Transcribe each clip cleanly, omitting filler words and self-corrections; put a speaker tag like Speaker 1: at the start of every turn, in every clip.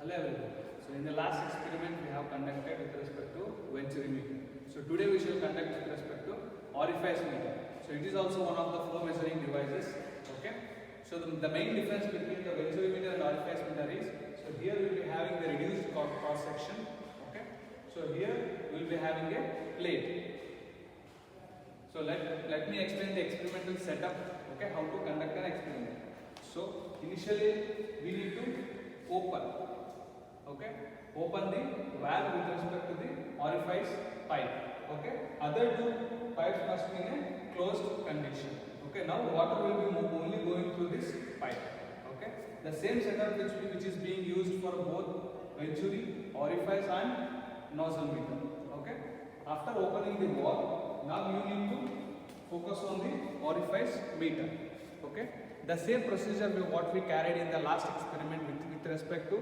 Speaker 1: Hello everyone. So in the last experiment we have conducted with respect to Venturi meter. So today we shall conduct with respect to orifice meter. So it is also one of the flow measuring devices. Okay. So the main difference between the Venturi meter and orifice meter is, so here we will be having the reduced cross section. Okay. So here we will be having a plate. So let me explain the experimental setup. Okay, how to conduct an experiment. So initially we need to open the valve with respect to the orifice pipe. Okay, other two pipes must be in a closed condition. Okay, now water will be only going through this pipe. Okay, the same setup which is being used for both Venturi, orifice and nozzle meter. Okay, after opening the valve, now you need to focus on the orifice meter. Okay, the same procedure what we carried in the last experiment with respect to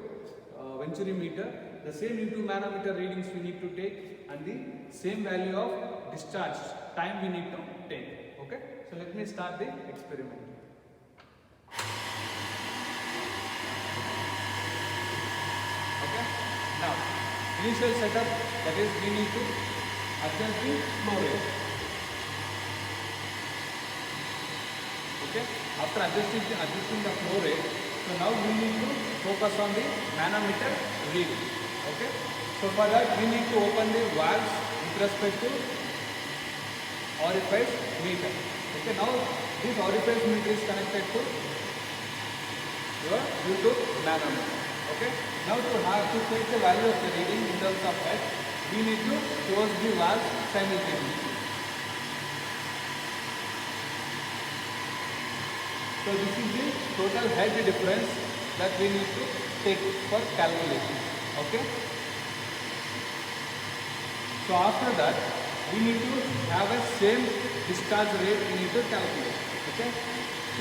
Speaker 1: Venturi meter, the same U2 manometer readings we need to take and the same value of discharge time we need to take. Okay, so let me start the experiment. Okay, now initial setup, that is we need to adjust the flow rate. Okay, after adjusting the flow rate, so now we need to focus on the manometer reading. Okay, so for that we need to open the valves with respect to orifice meter. Okay, now this orifice meter is connected to your U2 manometer. Okay, now to take the value of the reading in terms of H, we need to close the valves simultaneously. So this is the total head difference that we need to take for calculation. Okay. So after that, we need to have a same discharge rate we need to calculate. Okay.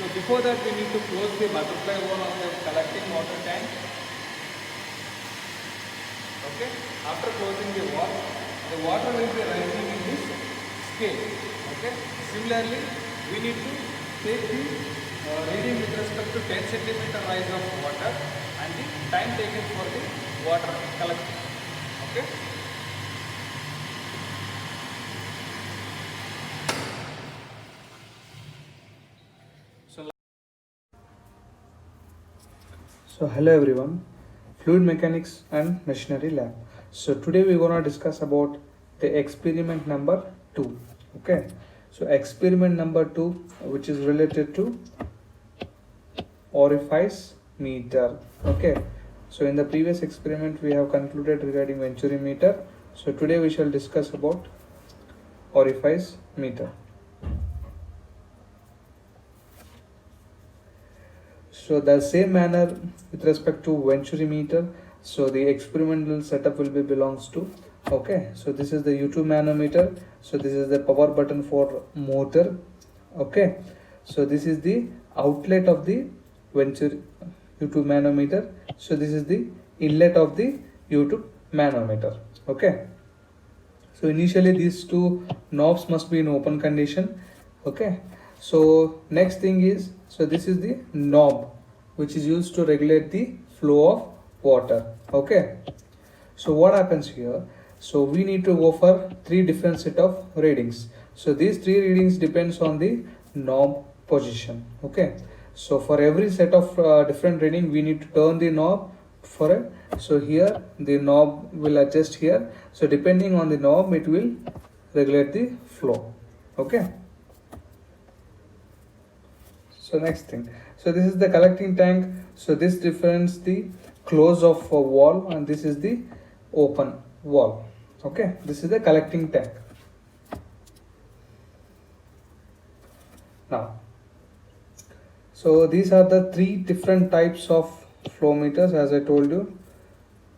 Speaker 1: So before that, we need to close the butterfly wall of the collecting water tank. Okay. After closing the wall, the water will be rising in this scale. Okay. Similarly, we need to take the reading with respect to 10 centimeter rise of water and the time taken for the water collection. Okay.
Speaker 2: So hello everyone, fluid mechanics and machinery lab. So today we're gonna discuss about the experiment number 2. Okay, so experiment number 2, which is related to orifice meter. Okay, so in the previous experiment we have concluded regarding Venturi meter. So today we shall discuss about orifice meter. So the same manner with respect to Venturi meter, so the experimental setup will be belongs to, okay, so this is the U2 manometer, so this is the power button for motor. Okay, so this is the outlet of the Venturi U2 manometer, so this is the inlet of the U2 manometer. Okay, so initially these two knobs must be in open condition. Okay, so next thing is, so this is the knob which is used to regulate the flow of water. Okay, so what happens here, so we need to go for 3 different set of readings. So these 3 readings depends on the knob position. Okay, so for every set of different reading we need to turn the knob for it. So here the knob will adjust here, so depending on the knob it will regulate the flow. Okay, so next thing, so this is the collecting tank, so this represents the close of a wall and this is the open wall. Okay, this is the collecting tank. Now, so these are the 3 different types of flow meters as I told you.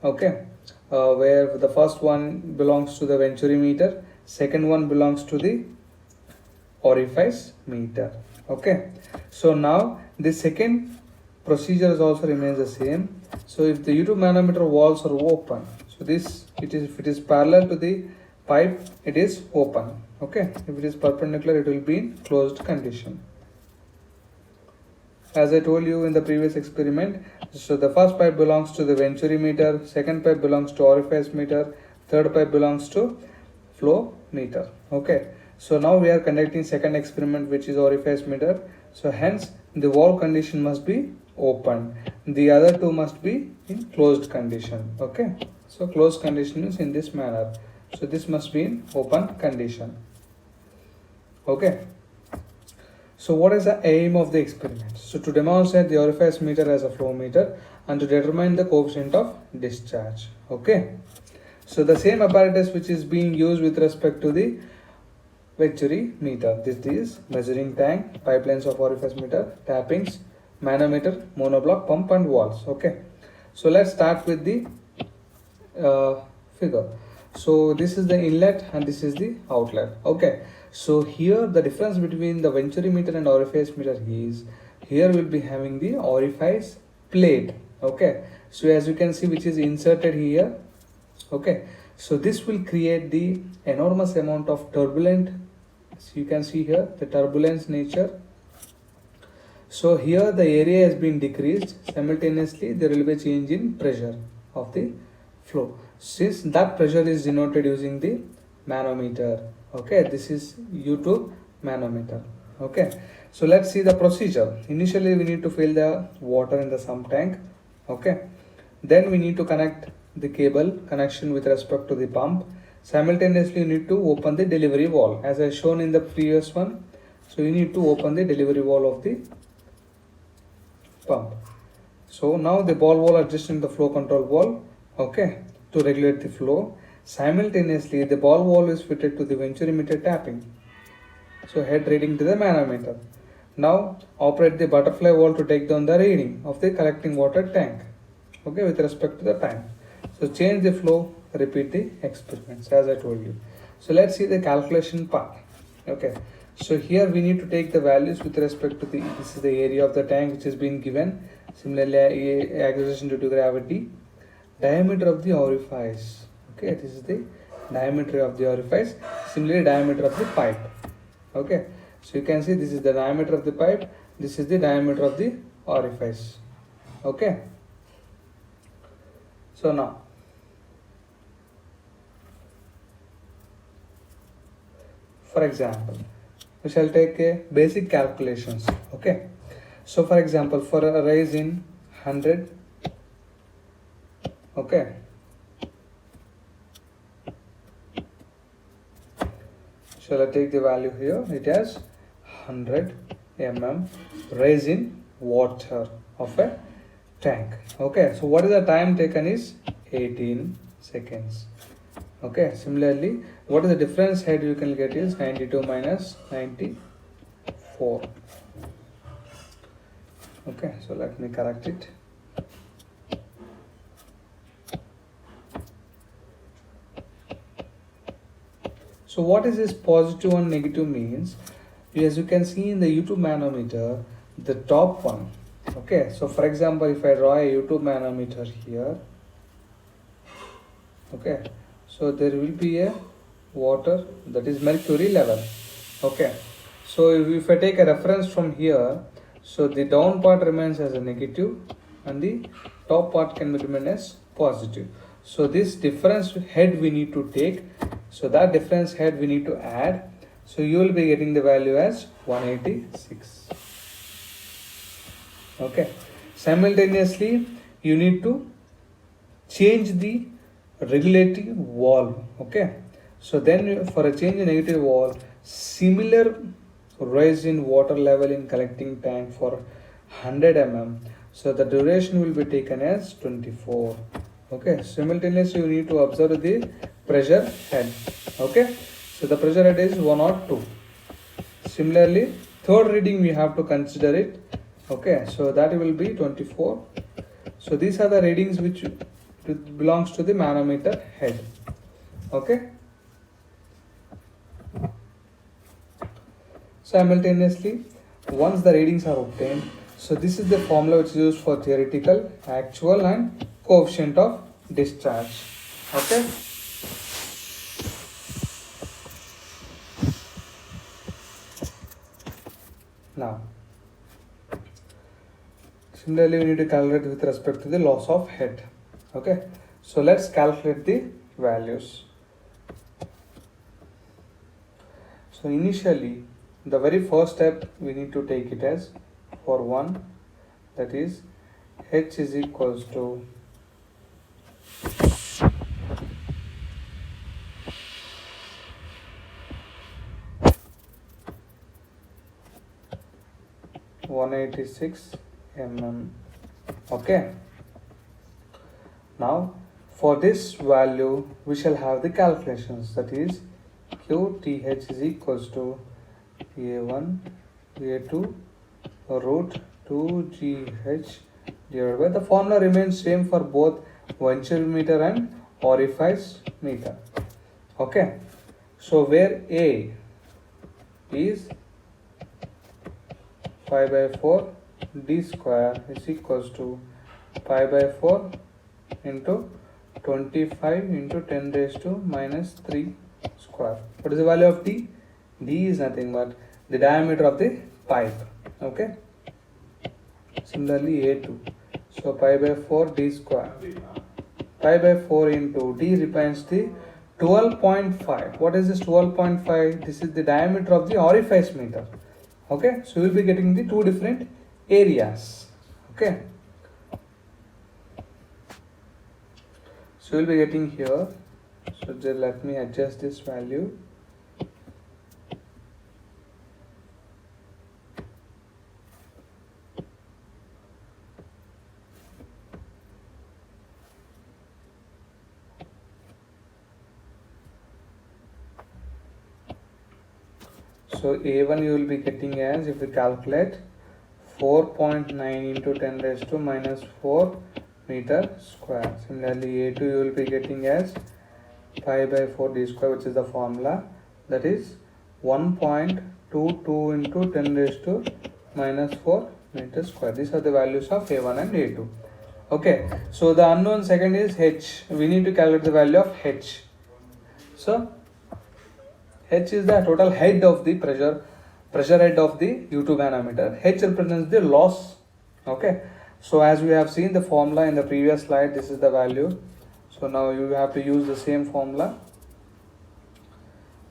Speaker 2: Okay, where the first one belongs to the Venturi meter, second one belongs to the orifice meter. Okay, so now the second procedure is also remains the same. So if the U2 manometer walls are open, so this if it is parallel to the pipe, it is open. Okay, if it is perpendicular, it will be in closed condition. as I told you in the previous experiment. So the first pipe belongs to the venturi meter, second pipe belongs to orifice meter, third pipe belongs to flow meter. Okay, so now we are conducting second experiment, which is orifice meter. So hence the valve condition must be open, the other two must be in closed condition. Okay, so closed condition is in this manner, so this must be in open condition. Okay, so what is the aim of the experiment? So to demonstrate the orifice meter as a flow meter and to determine the coefficient of discharge. Okay, so the same apparatus which is being used with respect to the venturi meter. This is measuring tank, pipelines of orifice meter, tappings, manometer, monoblock, pump and valves. Okay, so let's start with the figure. So this is the inlet and this is the outlet. Okay, so here the difference between the venturi meter and orifice meter is, here we'll be having the orifice plate. Okay, so as you can see, which is inserted here. Okay, so this will create the enormous amount of turbulent, so you can see here the turbulence nature. So here the area has been decreased, simultaneously there will be a change in pressure of the flow, since that pressure is denoted using the manometer. Okay, this is U2 manometer. Okay, so let's see the procedure. Initially we need to fill the water in the sump tank. Okay, then we need to connect the cable connection with respect to the pump. Simultaneously you need to open the delivery valve as I shown in the previous one. So you need to open the delivery valve of the pump. So now the ball valve adjusting the flow control valve, okay, to regulate the flow. Simultaneously the ball valve is fitted to the venturi meter tapping, so head reading to the manometer. Now operate the butterfly valve to take down the reading of the collecting water tank, okay, with respect to the time. So change the flow, repeat the experiments as I told you. So let's see the calculation part. Okay, so here we need to take the values with respect to the, this is the area of the tank which has been given. Similarly, acceleration due to gravity, diameter of the orifice. Okay, this is the diameter of the orifice. Similarly, diameter of the pipe. Okay, so you can see this is the diameter of the pipe, this is the diameter of the orifice. Okay, so now for example, we shall take a basic calculations. Okay, so for example, for a rise in 100, okay, shall I take the value here? It has 100 mm rise in water of a tank. Okay, so what is the time taken is 18 seconds. Okay, similarly, what is the difference head you can get is 92 minus 94. Okay, so let me correct it. So what is this positive and negative means? As you can see in the U2 manometer, the top one. Okay, so for example, if I draw a U2 manometer here, okay, so there will be a water, that is mercury level. Okay, so if I take a reference from here, so the down part remains as a negative and the top part can remain as positive. So this difference head we need to take, so that difference head we need to add, so you will be getting the value as 186. Okay, simultaneously you need to change the regulative valve. Okay, so then for a change in negative valve, similar rise in water level in collecting tank for 100 mm, so the duration will be taken as 24. Okay, simultaneously you need to observe the pressure head. Okay, so the pressure head is 102. Similarly, third reading we have to consider it. Okay, so that will be 24. So these are the readings which belongs to the manometer head. Okay, simultaneously once the readings are obtained, so this is the formula which is used for theoretical, actual and coefficient of discharge. Okay, now Similarly, we need to calculate with respect to the loss of head. Okay, so let's calculate the values. So initially, the very first step we need to take it as for 1, that is H is equals to (186 mm). Okay. Now, for this value, we shall have the calculations. That is, QTH is equals to A1 A2 root 2GH divided by, the formula remains same for both venturi meter and orifice meter. Okay, so where A is pi by 4 d square is equals to pi by 4 into 25 into 10 raised to minus 3 square. What is the value of d? D is nothing but the diameter of the pipe. Okay. Similarly A2. So pi by 4 d square. Pi by 4 into d represents the 12.5. What is this 12.5? This is the diameter of the orifice meter. Okay. So we will be getting the two different areas. Okay. So we will be getting here. So just let me adjust this value. So A1 you will be getting as, if we calculate, 4.9 into 10 raised to minus 4 meter square. Similarly A2 you will be getting as pi by 4 d square, which is the formula, that is 1.22 into 10 raised to minus 4 meter square. These are the values of A1 and A2. Okay, so the unknown second is H. We need to calculate the value of H. So H is the total head of the pressure head of the U2 manometer. H represents the loss. Okay, so as we have seen the formula in the previous slide, this is the value. So now you have to use the same formula.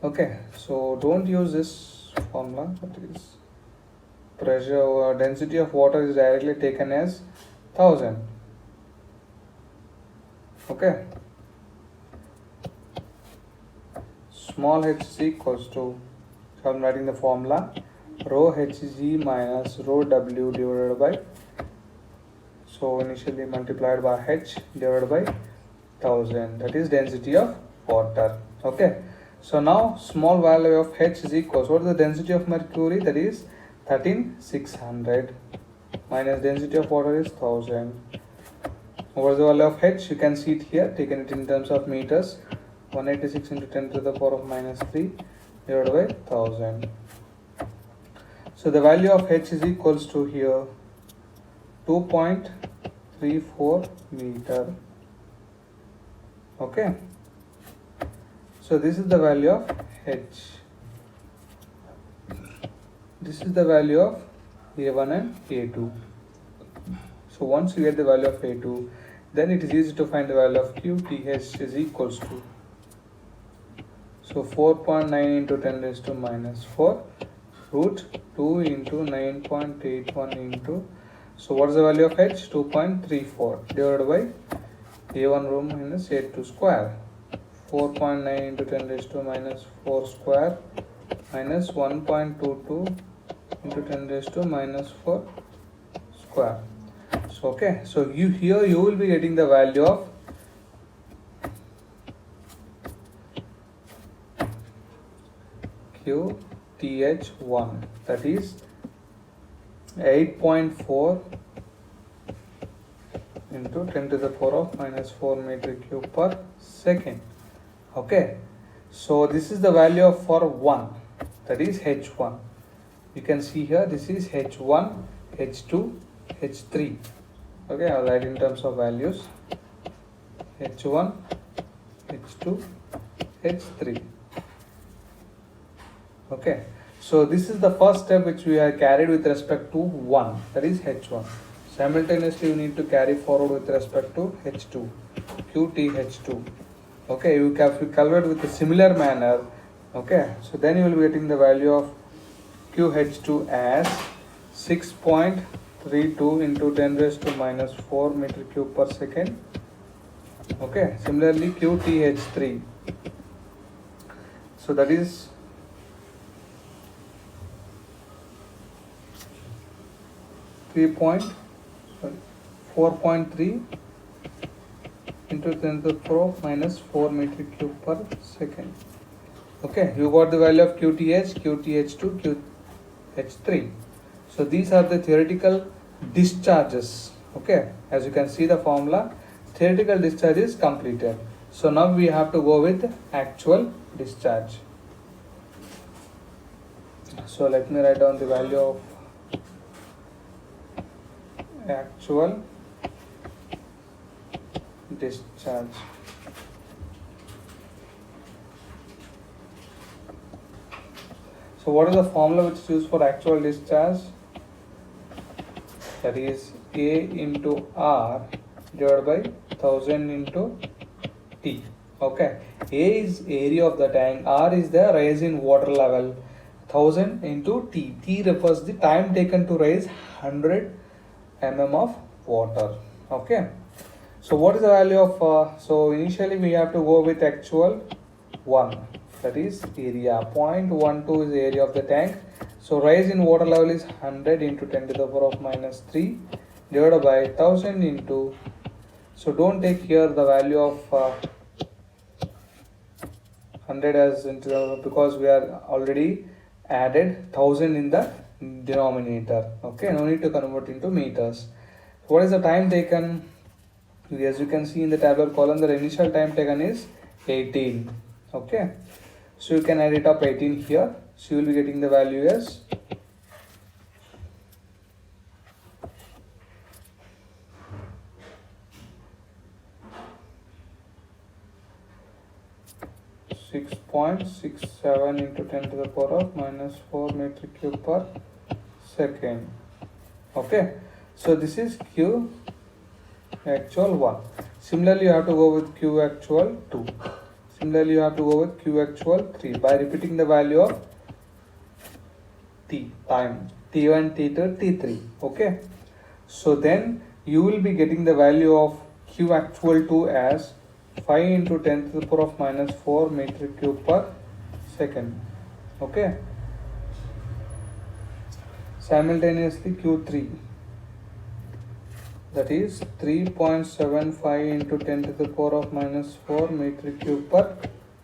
Speaker 2: Okay, so don't use this formula. That is pressure or density of water is directly taken as 1000. Okay. Small h is equals to, so I'm writing the formula, rho hg minus rho w divided by, so initially multiplied by h divided by 1000, that is density of water. Okay, so now small value of h is equals, what is the density of mercury? That is 13600 minus density of water is 1000. What is the value of h? You can see it here, taken it in terms of meters. 186 into 10 to the power of minus 3 divided by 1000. So the value of h is equals to here 2.34 meter. Okay. So this is the value of h. This is the value of A1 and A2. So once you get the value of A2, then it is easy to find the value of QTH is equals to, so 4.9 into 10 raised to minus 4 root 2 into 9.81 into, so what is the value of h? 2.34 divided by A1 row minus A2 square. 4.9 into 10 raised to minus 4 square minus 1.22 into 10 raised to minus 4 square. So okay, so you will be getting the value of QTH1, that is 8.4 into 10 to the power of minus 4 meter cube per second. Okay, so this is the value of for 1, that is H1. You can see here, this is H1, H2, H3. Okay, I'll write in terms of values, H1, H2, H3. Okay, so this is the first step which we have carried with respect to 1, that is H1. Simultaneously, you need to carry forward with respect to H2, QTH2. Okay, you calculate with a similar manner. Okay, so then you will be getting the value of QH2 as 6.32 into 10 raised to minus 4 meter cube per second. Okay, similarly QTH3, so that is 4.3 into 10 to the power of minus 4 meter cube per second. Okay, you got the value of QTH, QTH2, QH3. So these are the theoretical discharges. Okay, as you can see the formula, theoretical discharge is completed. So now we have to go with actual discharge. So let me write down the value of actual discharge. So what is the formula which is used for actual discharge? That is A into R divided by 1000 into T. Okay, A is area of the tank, R is the rise in water level, 1000 into T. T refers the time taken to raise 100 mm of water. Okay, so what is the value of so initially we have to go with actual 1, that is area. 0.12 is the area of the tank. So rise in water level is 100 into 10 to the power of minus 3 divided by 1000 into, so don't take here the value of 100 as into the, because we are already added 1000 in the denominator. Okay, no need to convert into meters. What is the time taken? As you can see in the tabular column, the initial time taken is 18. Okay, so you can add it up 18 here. So you will be getting the value as 6.67 into 10 to the power of minus 4 meter cube per second. Okay, so this is Q actual 1. Similarly, you have to go with Q actual 2. Similarly, you have to go with Q actual 3 by repeating the value of T time, T1, T2, T3. Okay, so then you will be getting the value of Q actual 2 as 5 into 10 to the power of minus 4 meter cube per second. Okay, simultaneously Q3, that is 3.75 into 10 to the power of minus 4 meter cube per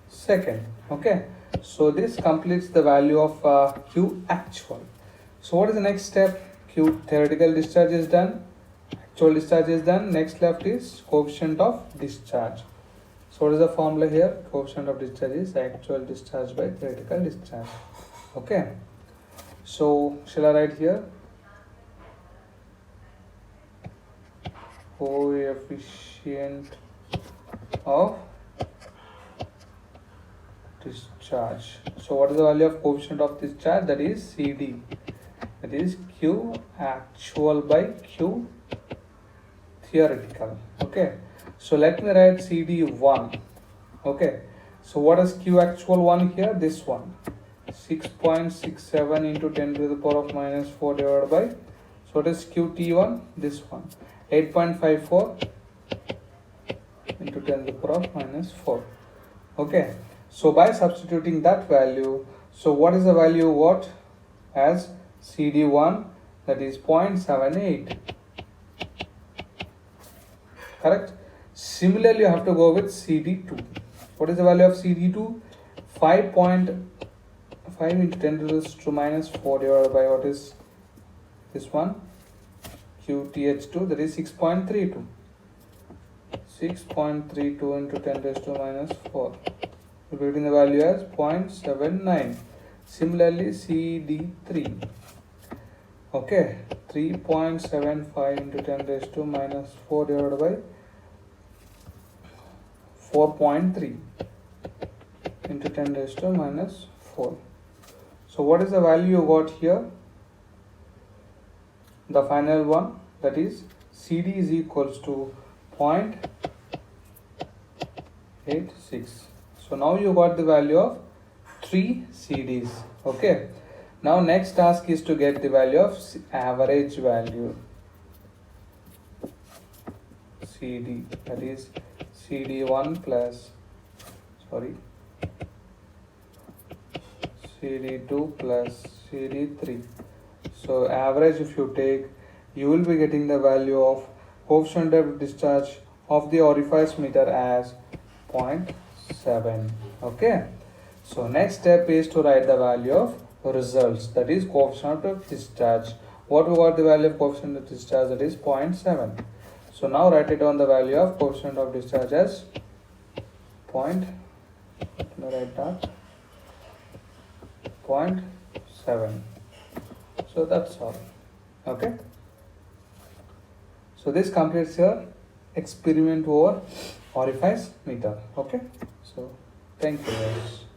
Speaker 2: second. Okay, so this completes the value of Q actual. So what is the next step? Q theoretical discharge is done, actual discharge is done. Next left is coefficient of discharge. So what is the formula here? Coefficient of discharge is actual discharge by theoretical discharge. Okay, so shall I write here? Coefficient of discharge. So what is the value of coefficient of discharge? That is CD. That is Q actual by Q theoretical. Okay, so let me write CD1. Okay, so what is Q actual 1 here? This one, 6.67 into 10 to the power of minus 4 divided by, so what is QT1? This one, 8.54 into 10 to the power of minus 4. Okay, so by substituting that value, so what is the value what as CD1? That is 0.78. Correct. Similarly, you have to go with CD2. What is the value of CD2? 5.5 into 10 to the minus 4 divided by what is this one? QTH2, that is 6.32. 6.32 into 10 raised to minus 4. We're getting the value as 0.79. Similarly, CD3. Okay, 3.75 into 10 raised to minus 4 divided by 4.3 into 10 raised to minus 4. So what is the value you got here? The final one, that is CD is equals to 0.86. so now you got the value of 3 CDs. Okay, now next task is to get the value of average value CD, that is CD1 plus CD2 plus CD3. So average if you take, you will be getting the value of coefficient of discharge of the orifice meter as 0.7. Okay, so next step is to write the value of results, that is coefficient of discharge. What we got the value of coefficient of discharge, that is 0.7. so now write it on the value of coefficient of discharge as write that 0.7. so that's all. Okay, so this completes your experiment over orifice meter. Okay, so thank you guys.